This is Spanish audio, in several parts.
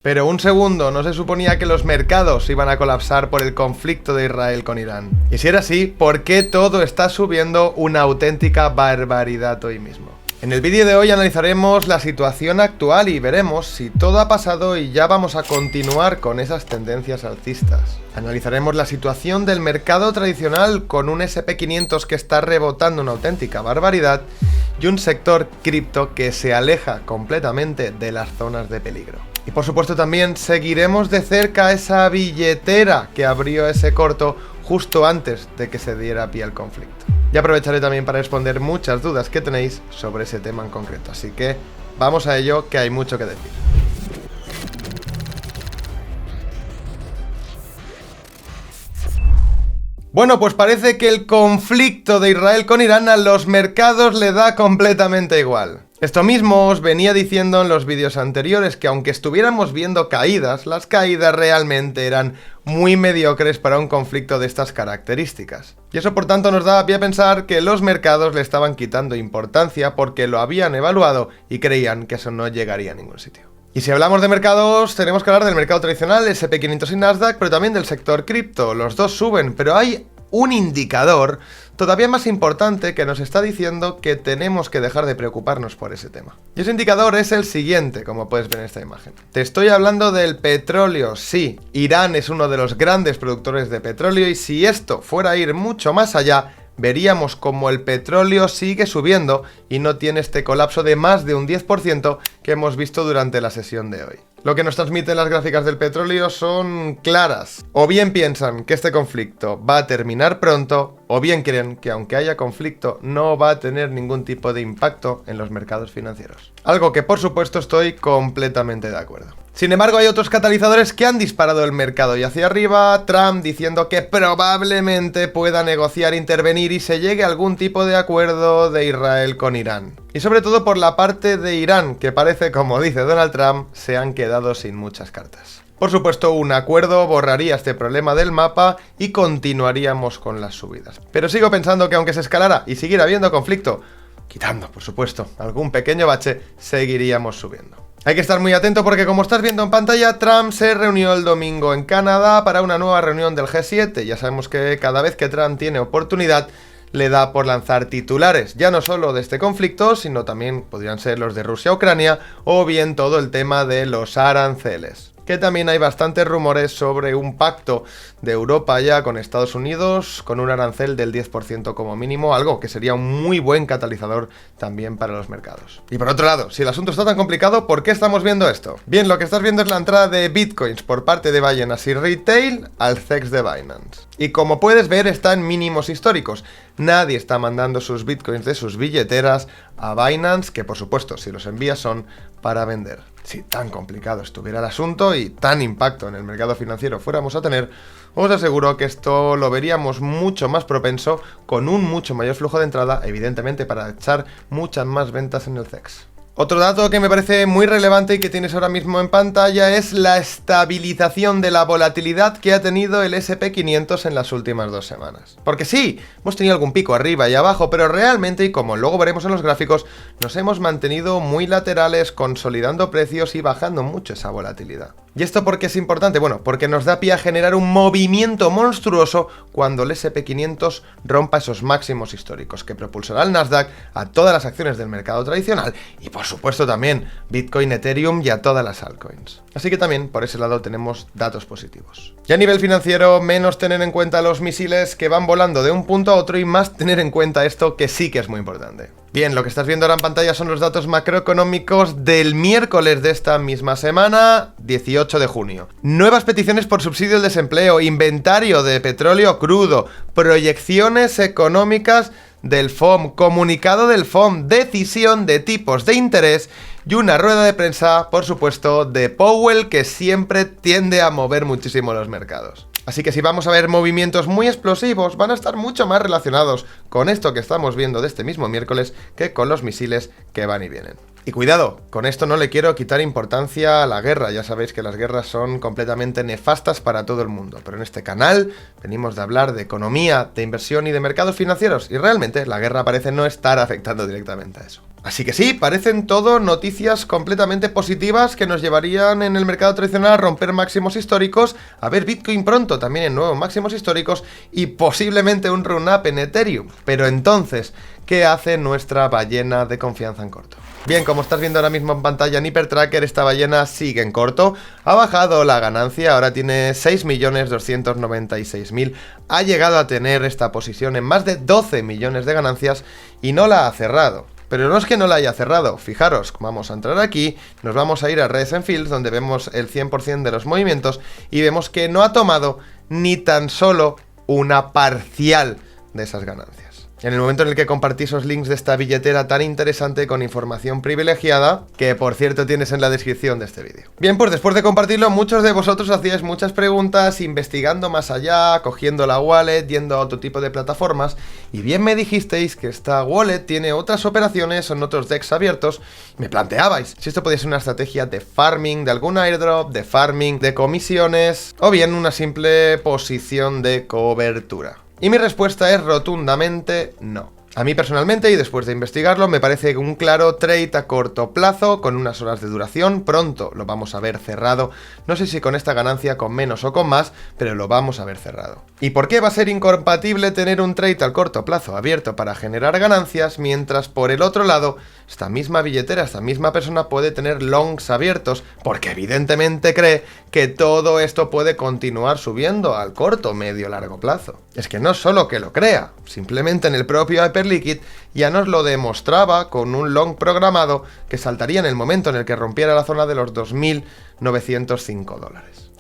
Pero un segundo, ¿no se suponía que los mercados iban a colapsar por el conflicto de Israel con Irán? Y si era así, ¿por qué todo está subiendo una auténtica barbaridad hoy mismo? En el vídeo de hoy analizaremos la situación actual y veremos si todo ha pasado y ya vamos a continuar con esas tendencias alcistas. Analizaremos la situación del mercado tradicional con un SP500 que está rebotando una auténtica barbaridad y un sector cripto que se aleja completamente de las zonas de peligro. Y por supuesto también seguiremos de cerca esa billetera que abrió ese corto justo antes de que se diera pie al conflicto. Y aprovecharé también para responder muchas dudas que tenéis sobre ese tema en concreto. Así que vamos a ello, que hay mucho que decir. Bueno, pues parece que el conflicto de Israel con Irán a los mercados le da completamente igual. Esto mismo os venía diciendo en los vídeos anteriores, que aunque estuviéramos viendo caídas, las caídas realmente eran muy mediocres para un conflicto de estas características. Y eso por tanto nos daba pie a pensar que los mercados le estaban quitando importancia porque lo habían evaluado y creían que eso no llegaría a ningún sitio. Y si hablamos de mercados, tenemos que hablar del mercado tradicional, SP500 y Nasdaq, pero también del sector cripto. Los dos suben, pero hay un indicador todavía más importante que nos está diciendo que tenemos que dejar de preocuparnos por ese tema. Y ese indicador es el siguiente, como puedes ver en esta imagen. Te estoy hablando del petróleo. Sí, Irán es uno de los grandes productores de petróleo y si esto fuera a ir mucho más allá, veríamos como el petróleo sigue subiendo y no tiene este colapso de más de un 10% que hemos visto durante la sesión de hoy. Lo que nos transmiten las gráficas del petróleo son claras. O bien piensan que este conflicto va a terminar pronto, o bien creen que aunque haya conflicto no va a tener ningún tipo de impacto en los mercados financieros. Algo que por supuesto estoy completamente de acuerdo. Sin embargo, hay otros catalizadores que han disparado el mercado y hacia arriba. Trump diciendo que probablemente pueda negociar, intervenir y se llegue a algún tipo de acuerdo de Israel con Irán. Y sobre todo por la parte de Irán, que parece, como dice Donald Trump, se han quedado sin muchas cartas. Por supuesto, un acuerdo borraría este problema del mapa y continuaríamos con las subidas. Pero sigo pensando que aunque se escalara y siguiera habiendo conflicto, quitando, por supuesto, algún pequeño bache, seguiríamos subiendo. Hay que estar muy atento porque, como estás viendo en pantalla, Trump se reunió el domingo en Canadá para una nueva reunión del G7. Ya sabemos que cada vez que Trump tiene oportunidad, le da por lanzar titulares, ya no solo de este conflicto, sino también podrían ser los de Rusia-Ucrania o bien todo el tema de los aranceles. Que también hay bastantes rumores sobre un pacto de Europa ya con Estados Unidos con un arancel del 10% como mínimo, algo que sería un muy buen catalizador también para los mercados. Y por otro lado, si el asunto está tan complicado, ¿por qué estamos viendo esto? Bien, lo que estás viendo es la entrada de bitcoins por parte de Binance y Retail al CEX de Binance. Y como puedes ver, está en mínimos históricos. Nadie está mandando sus bitcoins de sus billeteras a Binance, que por supuesto, si los envías son para vender. Si tan complicado estuviera el asunto y tan impacto en el mercado financiero fuéramos a tener, os aseguro que esto lo veríamos mucho más propenso, con un mucho mayor flujo de entrada, evidentemente para echar muchas más ventas en el CEX. Otro dato que me parece muy relevante y que tienes ahora mismo en pantalla es la estabilización de la volatilidad que ha tenido el SP500 en las últimas 2 semanas. Porque sí, hemos tenido algún pico arriba y abajo, pero realmente, y como luego veremos en los gráficos, nos hemos mantenido muy laterales, consolidando precios y bajando mucho esa volatilidad. ¿Y esto por qué es importante? Bueno, porque nos da pie a generar un movimiento monstruoso cuando el SP500 rompa esos máximos históricos, que propulsará al Nasdaq, a todas las acciones del mercado tradicional y por supuesto también Bitcoin, Ethereum y a todas las altcoins. Así que también por ese lado tenemos datos positivos. Y a nivel financiero, menos tener en cuenta los misiles que van volando de un punto a otro y más tener en cuenta esto, que sí que es muy importante. Bien, lo que estás viendo ahora en pantalla son los datos macroeconómicos del miércoles de esta misma semana, 18 de junio. Nuevas peticiones por subsidio al desempleo, inventario de petróleo crudo, proyecciones económicas del FOM, comunicado del FOM, decisión de tipos de interés y una rueda de prensa, por supuesto, de Powell, que siempre tiende a mover muchísimo los mercados. Así que si vamos a ver movimientos muy explosivos, van a estar mucho más relacionados con esto que estamos viendo de este mismo miércoles que con los misiles que van y vienen. Y cuidado, con esto no le quiero quitar importancia a la guerra, ya sabéis que las guerras son completamente nefastas para todo el mundo, pero en este canal venimos de hablar de economía, de inversión y de mercados financieros, y realmente la guerra parece no estar afectando directamente a eso. Así que sí, parecen todo noticias completamente positivas que nos llevarían en el mercado tradicional a romper máximos históricos, a ver Bitcoin pronto también en nuevos máximos históricos y posiblemente un run-up en Ethereum. Pero entonces, ¿qué hace nuestra ballena de confianza en corto? Bien, como estás viendo ahora mismo en pantalla en HyperTracker, esta ballena sigue en corto, ha bajado la ganancia, ahora tiene 6.296.000, ha llegado a tener esta posición en más de 12 millones de ganancias y no la ha cerrado. Pero no es que no la haya cerrado, fijaros, vamos a entrar aquí, nos vamos a ir a Redes and Fields, donde vemos el 100% de los movimientos y vemos que no ha tomado ni tan solo una parcial de esas ganancias. En el momento en el que compartí esos links de esta billetera tan interesante con información privilegiada, que por cierto tienes en la descripción de este vídeo. Bien, pues después de compartirlo, muchos de vosotros hacíais muchas preguntas, investigando más allá, cogiendo la wallet, yendo a otro tipo de plataformas, y bien me dijisteis que esta wallet tiene otras operaciones en otros DEX abiertos, y me planteabais si esto podía ser una estrategia de farming, de algún airdrop, de farming, de comisiones, o bien una simple posición de cobertura. Y mi respuesta es rotundamente no. A mí personalmente, y después de investigarlo, me parece un claro trade a corto plazo, con unas horas de duración, pronto lo vamos a ver cerrado, no sé si con esta ganancia, con menos o con más, pero lo vamos a ver cerrado. ¿Y por qué va a ser incompatible tener un trade al corto plazo abierto para generar ganancias, mientras por el otro lado, esta misma billetera, esta misma persona puede tener longs abiertos, porque evidentemente cree que todo esto puede continuar subiendo al corto, medio, largo plazo? Es que no solo que lo crea, simplemente en el propio Hyperliquid ya nos lo demostraba con un long programado que saltaría en el momento en el que rompiera la zona de los $2.905.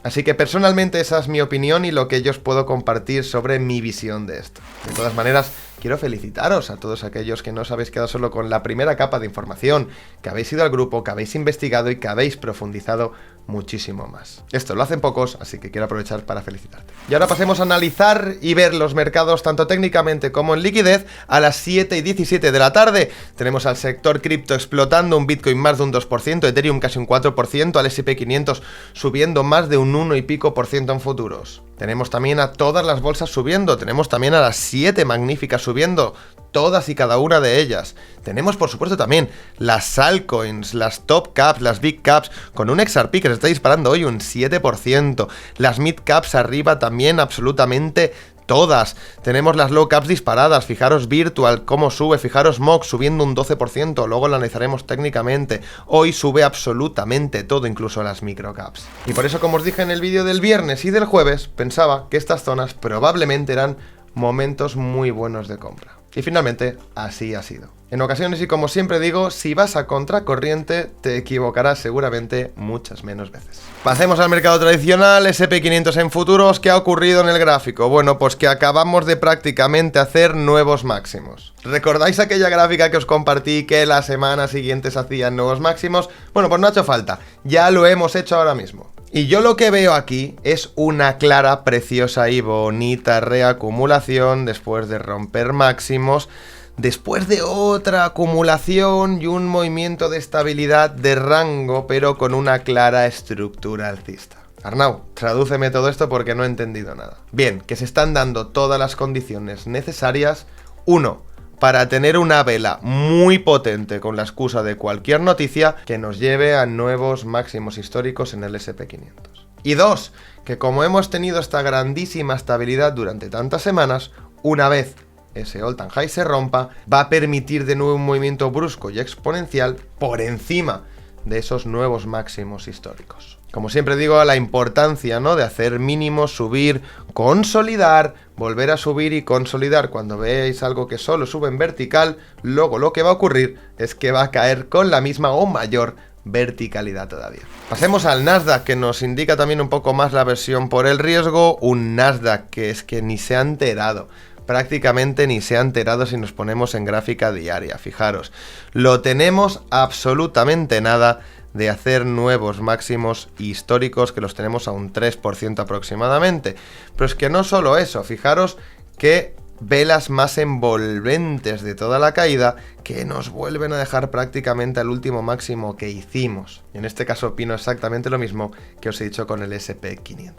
Así que personalmente esa es mi opinión y lo que yo os puedo compartir sobre mi visión de esto. De todas maneras, quiero felicitaros a todos aquellos que no os habéis quedado solo con la primera capa de información, que habéis ido al grupo, que habéis investigado y que habéis profundizado muchísimo más. Esto lo hacen pocos, así que quiero aprovechar para felicitarte. Y ahora pasemos a analizar y ver los mercados tanto técnicamente como en liquidez. A las 7:17 de la tarde tenemos al sector cripto explotando, un Bitcoin más de un 2%, Ethereum casi un 4%, al S&P 500 subiendo más de un 1 y pico por ciento en futuros. Tenemos también a todas las bolsas subiendo, tenemos también a las 7 magníficas subiendo, todas y cada una de ellas. Tenemos por supuesto también las altcoins, las top caps, las big caps, con un XRP que se está disparando hoy un 7%, las mid caps arriba también absolutamente todas. Tenemos las low caps disparadas, fijaros Virtual cómo sube, fijaros MOX subiendo un 12%, luego lo analizaremos técnicamente. Hoy sube absolutamente todo, incluso las micro caps. Y por eso, como os dije en el vídeo del viernes y del jueves, pensaba que estas zonas probablemente eran momentos muy buenos de compra. Y finalmente, así ha sido. En ocasiones, y como siempre digo, si vas a contracorriente, te equivocarás seguramente muchas menos veces. Pasemos al mercado tradicional, S&P 500 en futuros. ¿Qué ha ocurrido en el gráfico? Bueno, pues que acabamos de prácticamente hacer nuevos máximos. ¿Recordáis aquella gráfica que os compartí que las semanas siguientes hacían nuevos máximos? Bueno, pues no ha hecho falta, ya lo hemos hecho ahora mismo. Y yo lo que veo aquí es una clara, preciosa y bonita reacumulación después de romper máximos, después de otra acumulación y un movimiento de estabilidad de rango, pero con una clara estructura alcista. Arnau, tradúceme todo esto porque no he entendido nada. Bien, que se están dando todas las condiciones necesarias. 1. Para tener una vela muy potente con la excusa de cualquier noticia que nos lleve a nuevos máximos históricos en el S&P 500. Y 2, que como hemos tenido esta grandísima estabilidad durante tantas semanas, una vez ese all-time high se rompa, va a permitir de nuevo un movimiento brusco y exponencial por encima de esos nuevos máximos históricos. Como siempre digo, la importancia, ¿no?, de hacer mínimos, subir, consolidar, volver a subir y consolidar. Cuando veáis algo que solo sube en vertical, luego lo que va a ocurrir es que va a caer con la misma o mayor verticalidad todavía. Pasemos al Nasdaq, que nos indica también un poco más la versión por el riesgo. Un Nasdaq que es que ni se ha enterado. Prácticamente ni se ha enterado si nos ponemos en gráfica diaria. Fijaros, lo tenemos absolutamente nada de hacer nuevos máximos históricos, que los tenemos a un 3% aproximadamente. Pero es que no solo eso, fijaros que velas más envolventes de toda la caída que nos vuelven a dejar prácticamente al último máximo que hicimos. Y en este caso opino exactamente lo mismo que os he dicho con el SP500.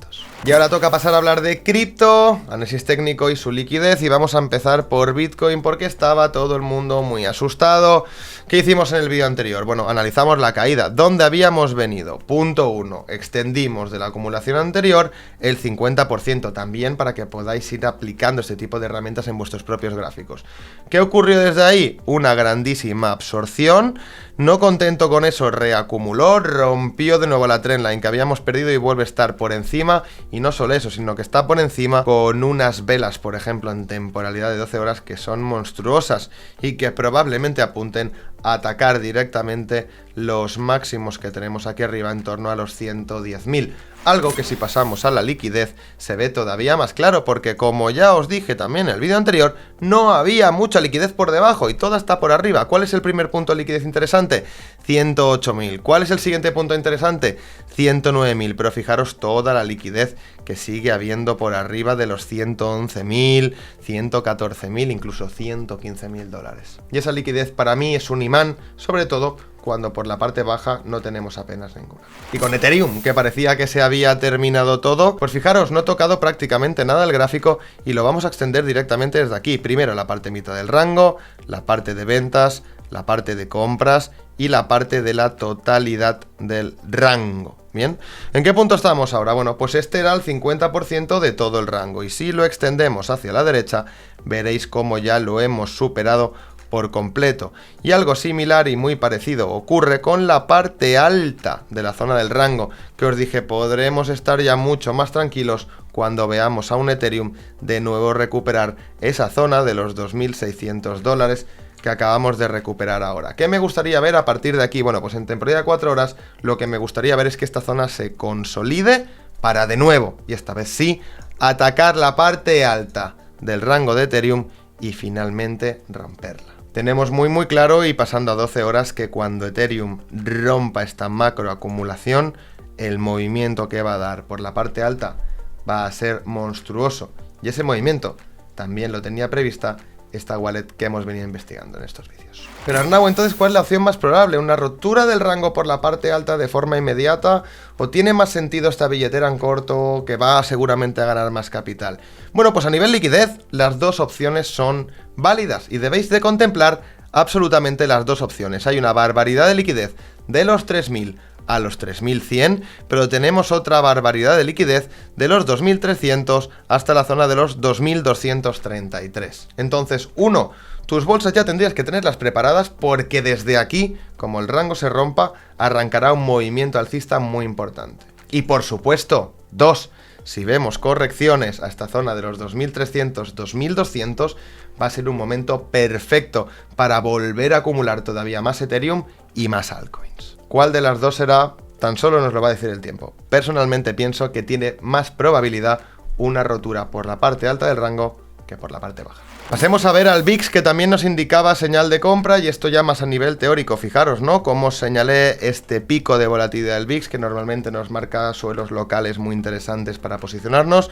Y ahora toca pasar a hablar de cripto, análisis técnico y su liquidez, y vamos a empezar por Bitcoin porque estaba todo el mundo muy asustado. ¿Qué hicimos en el vídeo anterior? Bueno, analizamos la caída, ¿dónde habíamos venido? Punto 1, extendimos de la acumulación anterior el 50% también para que podáis ir aplicando este tipo de herramientas en vuestros propios gráficos. ¿Qué ocurrió desde ahí? Una grandísima absorción. No contento con eso, reacumuló, rompió de nuevo la trendline que habíamos perdido y vuelve a estar por encima. Y no solo eso, sino que está por encima con unas velas, por ejemplo, en temporalidad de 12 horas que son monstruosas y que probablemente apunten a atacar directamente los máximos que tenemos aquí arriba en torno a los 110.000. Algo que si pasamos a la liquidez se ve todavía más claro, porque como ya os dije también en el vídeo anterior, no había mucha liquidez por debajo y toda está por arriba. ¿Cuál es el primer punto de liquidez interesante? 108.000. ¿Cuál es el siguiente punto interesante? 109.000. Pero fijaros toda la liquidez que sigue habiendo por arriba de los 111.000, 114.000, incluso 115.000 dólares. Y esa liquidez para mí es un imán, sobre todo cuando por la parte baja no tenemos apenas ninguna. Y con Ethereum, que parecía que se había terminado todo, pues fijaros, no he tocado prácticamente nada el gráfico y lo vamos a extender directamente desde aquí. Primero la parte mitad del rango, la parte de ventas, la parte de compras y la parte de la totalidad del rango. Bien, ¿en qué punto estamos ahora? Bueno, pues este era el 50% de todo el rango y si lo extendemos hacia la derecha, veréis cómo ya lo hemos superado por completo. Y algo similar y muy parecido ocurre con la parte alta de la zona del rango, que os dije podremos estar ya mucho más tranquilos cuando veamos a un Ethereum de nuevo recuperar esa zona de los 2.600 dólares que acabamos de recuperar ahora. ¿Qué me gustaría ver a partir de aquí? Bueno, pues en temporada de 4 horas lo que me gustaría ver es que esta zona se consolide para de nuevo, y esta vez sí, atacar la parte alta del rango de Ethereum y finalmente romperla. Tenemos muy claro, y pasando a 12 horas, que cuando Ethereum rompa esta macro acumulación, el movimiento que va a dar por la parte alta va a ser monstruoso. Y ese movimiento también lo tenía prevista esta wallet que hemos venido investigando en estos vídeos. Pero Arnau, entonces, ¿cuál es la opción más probable? ¿Una ruptura del rango por la parte alta de forma inmediata? ¿O tiene más sentido esta billetera en corto que va seguramente a ganar más capital? Bueno, pues a nivel liquidez, las dos opciones son válidas y debéis de contemplar absolutamente las dos opciones. Hay una barbaridad de liquidez de los 3.000 a los 3.100, pero tenemos otra barbaridad de liquidez de los 2.300 hasta la zona de los 2.233. Entonces, uno, tus bolsas ya tendrías que tenerlas preparadas porque desde aquí, como el rango se rompa, arrancará un movimiento alcista muy importante. Y por supuesto, dos, si vemos correcciones a esta zona de los 2.300, 2.200, va a ser un momento perfecto para volver a acumular todavía más Ethereum y más altcoins. ¿Cuál de las dos será? Tan solo nos lo va a decir el tiempo. Personalmente pienso que tiene más probabilidad una rotura por la parte alta del rango que por la parte baja. Pasemos a ver al VIX, que también nos indicaba señal de compra, y esto ya más a nivel teórico. Fijaros, ¿no? Como os señalé este pico de volatilidad del VIX, que normalmente nos marca suelos locales muy interesantes para posicionarnos.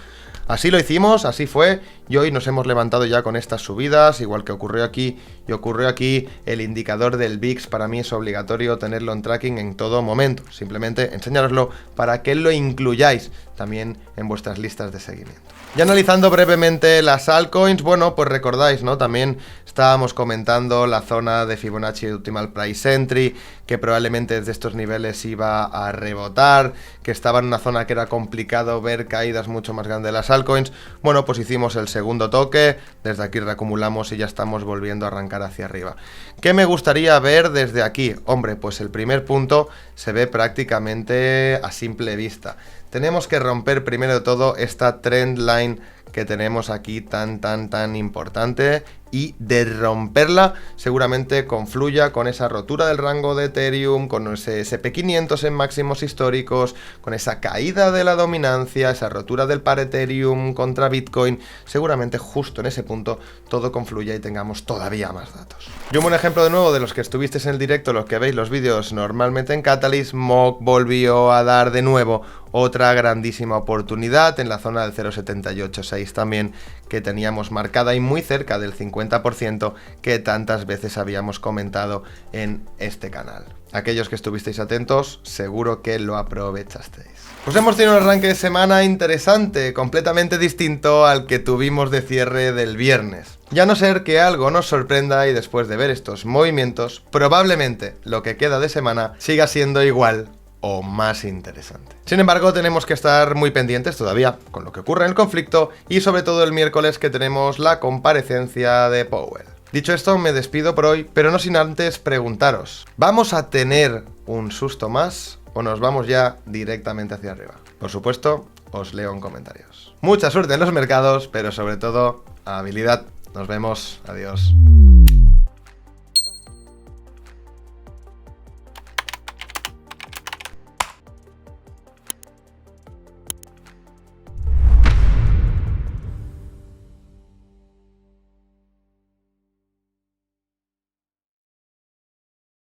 Así lo hicimos, así fue, y hoy nos hemos levantado ya con estas subidas, igual que ocurrió aquí y ocurrió aquí. El indicador del VIX para mí es obligatorio tenerlo en tracking en todo momento. Simplemente enseñároslo para que lo incluyáis también en vuestras listas de seguimiento. Y analizando brevemente las altcoins, bueno, pues recordáis, ¿no? También estábamos comentando la zona de Fibonacci Optimal Price Entry, que probablemente desde estos niveles iba a rebotar, que estaba en una zona que era complicado ver caídas mucho más grandes de las altcoins. Bueno, pues hicimos el segundo toque, desde aquí reacumulamos y ya estamos volviendo a arrancar hacia arriba. ¿Qué me gustaría ver desde aquí? Hombre, pues el primer punto se ve prácticamente a simple vista. Tenemos que romper primero de todo esta trend line que tenemos aquí tan importante, y de romperla seguramente confluya con esa rotura del rango de Ethereum, con ese SP500 en máximos históricos, con esa caída de la dominancia, esa rotura del par Ethereum contra Bitcoin. Seguramente justo en ese punto todo confluya y tengamos todavía más datos. Y un buen ejemplo de nuevo de los que estuvisteis en el directo, los que veis los vídeos normalmente en Catalyst, MOC volvió a dar de nuevo otra grandísima oportunidad en la zona del 0.7860. recordaréis también que teníamos marcada y muy cerca del 50% que tantas veces habíamos comentado en este canal. Aquellos que estuvisteis atentos, seguro que lo aprovechasteis. Pues hemos tenido un arranque de semana interesante, completamente distinto al que tuvimos de cierre del viernes. Ya no ser que algo nos sorprenda y después de ver estos movimientos, probablemente lo que queda de semana siga siendo igual o más interesante. Sin embargo, tenemos que estar muy pendientes todavía con lo que ocurre en el conflicto y sobre todo el miércoles que tenemos la comparecencia de Powell. Dicho esto, me despido por hoy, pero no sin antes preguntaros, ¿vamos a tener un susto más o nos vamos ya directamente hacia arriba? Por supuesto, os leo en comentarios. Mucha suerte en los mercados, pero sobre todo, habilidad. Nos vemos. Adiós.